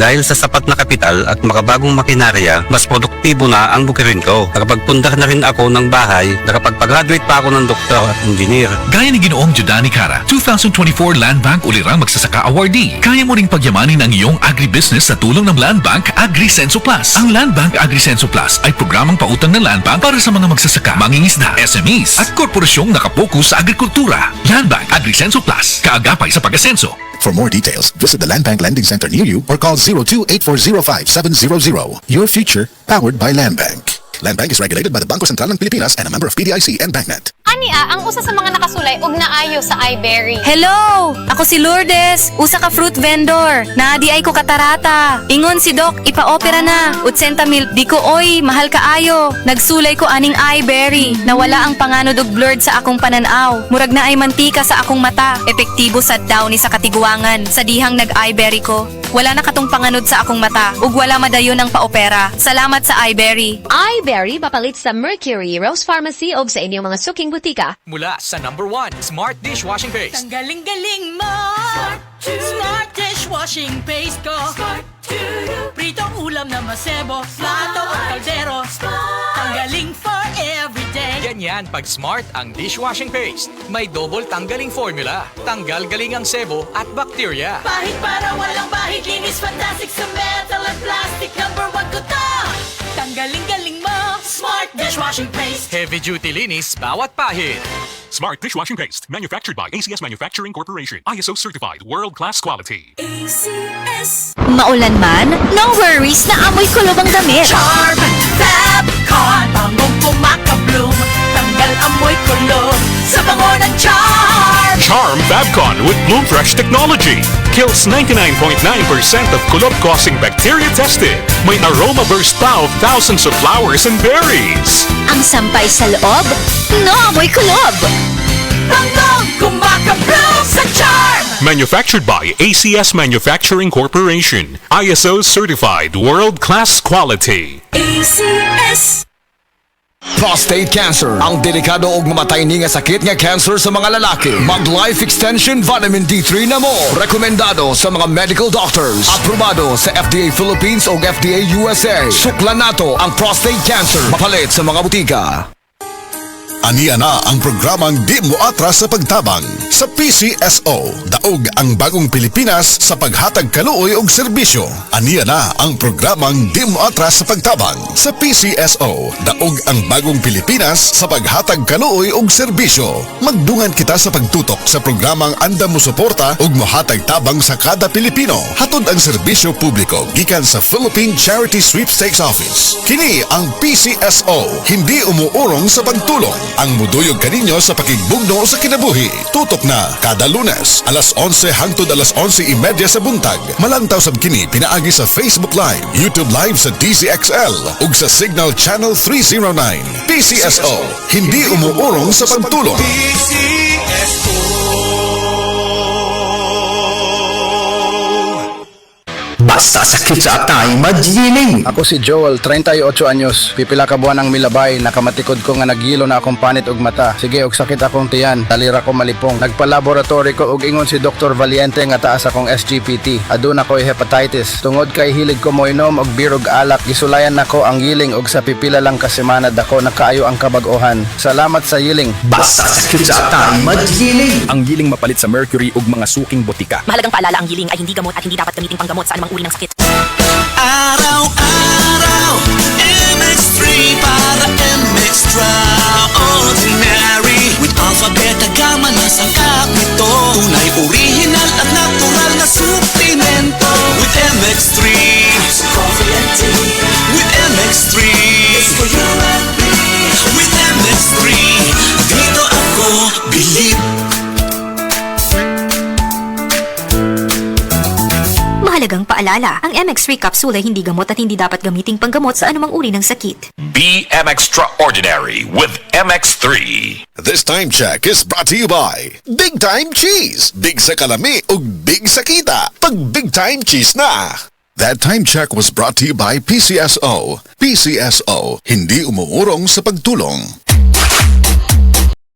Dahil sa sapat na kapital at makabagong makinarya, mas produktibo na ang bukirin ko. Nakapagpundar na rin ako ng bahay, nakapagpag-graduate pa ako ng doktor at engineer. Gaya ni Ginoong Jodani Cara, 2024 Land Bank Ulirang Magsasaka Awardee. Kaya mo ring pagyamanin ang iyong agribusiness sa tulong ng Land Bank AgriSenso Plus. Ang Land Bank AgriSenso Plus ay programang pautang ng Land Bank para sa mga magsasaka, mangingisda, SMEs at korporasyong nakapokus sa agrikultura. Land Bank AgriSenso Plus, kaagapay sa pag-asenso. For more details, visit the Land Bank Lending Center near you or call 02-8405-700. Your future, powered by Land Bank. Land Bank is regulated by the Bangko Sentral ng Pilipinas and a member of PDIC and BancNet. Ania, ang usa sa mga nakasulay og naayo sa iBerry. Hello! Ako si Lourdes, usa ka fruit vendor. Naadi ay ko katarata. Ingon si Doc, ipa-opera na. 80,000, di ko oy, mahal kaayo. Nagsulay ko aning iBerry. Nawala ang panganod og blurred sa akong pananaw. Murag na ay mantika sa akong mata. Epektibo sa daw ni sa katiguangan. Sa dihang nag-iBerry ko. Wala na katong panganod sa akong mata. Ug wala madayon ang paopera. Salamat sa iBerry. iBerry mapalit sa Mercury, Rose Pharmacy o sa inyong mga suking butika. Mula sa #1 Smart Dishwashing Paste. Ang galing-galing mo! Smart Dishwashing Paste ko! Pritong ulam na masebo, plato o kaldero. Tanggaling for everyday. Ganyan pag Smart ang dishwashing paste. May double tanggaling formula. Tanggal galing ang sebo at bakterya. Bahid para walang bahid, linis fantastic sa metal at plastic. #1 ko to! Tanggaling-galing mo! Smart Dishwashing Paste. Heavy duty linis bawat pahid. Smart Dishwashing Paste, manufactured by ACS Manufacturing Corporation. ISO certified, world-class quality. ACS. Maulan man, no worries na amoy kulob ang damit. Charm Fabcon, bangong kumaka-bloom. Tanggal amoy kulob sa bango ng Charm. Charm Fabcon with Bloom Fresh technology. Kills 99.9% of kulob-causing bacteria tested. May aroma burst pa of thousands of flowers and berries. Ang sampay sa loob, no amoy kulob. Bangong kumaka-bloom sa Charm. Manufactured by ACS Manufacturing Corporation. ISO certified, world-class quality. ACS. Prostate cancer, ang delikado ug mamatay ni nga sakit nga cancer sa mga lalaki. Mag Life Extension Vitamin D3 na mo. Rekomendado sa mga medical doctors. Aprobado sa FDA Philippines ug FDA USA. Suklan nato ang prostate cancer. Mapalit sa mga butika. Ania na ang programang di mo atras sa pagtabang sa PCSO. Daog ang bagong Pilipinas sa paghatag kaluoy og serbisyo. Ania na ang programang di mo atras sa pagtabang sa PCSO. Daog ang bagong Pilipinas sa paghatag kaluoy og serbisyo. Magdungan kita sa pagtutok sa programang anda mo suporta ug mohatag tabang sa kada Pilipino. Hatod ang serbisyo publiko gikan sa Philippine Charity Sweepstakes Office. Kini ang PCSO, hindi umuurong sa pagtulong. Ang muduyog kaninyo sa pakigbugno sa kinabuhi. Tutok na kada Lunes, alas 11 hangtod alas 11:30 sa buntag. Malantaw sab kini pinaagi sa Facebook Live, YouTube Live sa DZXL ug sa Signal Channel 309. PCSO, hindi umuurong sa pagtulong. Basta sakit sa atay, magyiling. Ako si Joel, 38 anyos. Pipila ka buwan ang milabay. Nakamatikod ko nga naghilo na akong panit og mata. Sige, og sakit akong tiyan. Talira ko malipong. Nagpa-laboratory ko og ingon si Dr. Valiente nga taas akong SGPT. Aduna ko'y hepatitis. Tungod kay hilig ko mo inom og beer og alak. Gisulayan nako ang yiling og sa pipila lang ka semana dako nakaayo ang kabag-ohan. Salamat sa yiling. Basta sakit sa atay, magyiling. Ang yiling mapalit sa mercury ug mga suking botika. Mahalagang paalala, ang yiling ay hindi gamot at hindi dapat gamitin panggamot sa anumang uri ng sakit. Araw-araw, MX3 para MX-Extraordinary. With Alpha Beta Gamma na sangkap nito. Tunay, original at natural na suplemento. With MX3, it's coffee and tea. With MX3, it's for you and me. With MX3, dito ako bilib. Mahalagang paalala, ang MX3 capsule ay hindi gamot at hindi dapat gamiting panggamot sa anumang uri ng sakit. Be Extraordinary with MX3. This time check is brought to you by Big Time Cheese. Big sa kalami ug big sa kita. Pag Big Time Cheese na. That time check was brought to you by PCSO. PCSO, hindi umuurong sa pagtulong.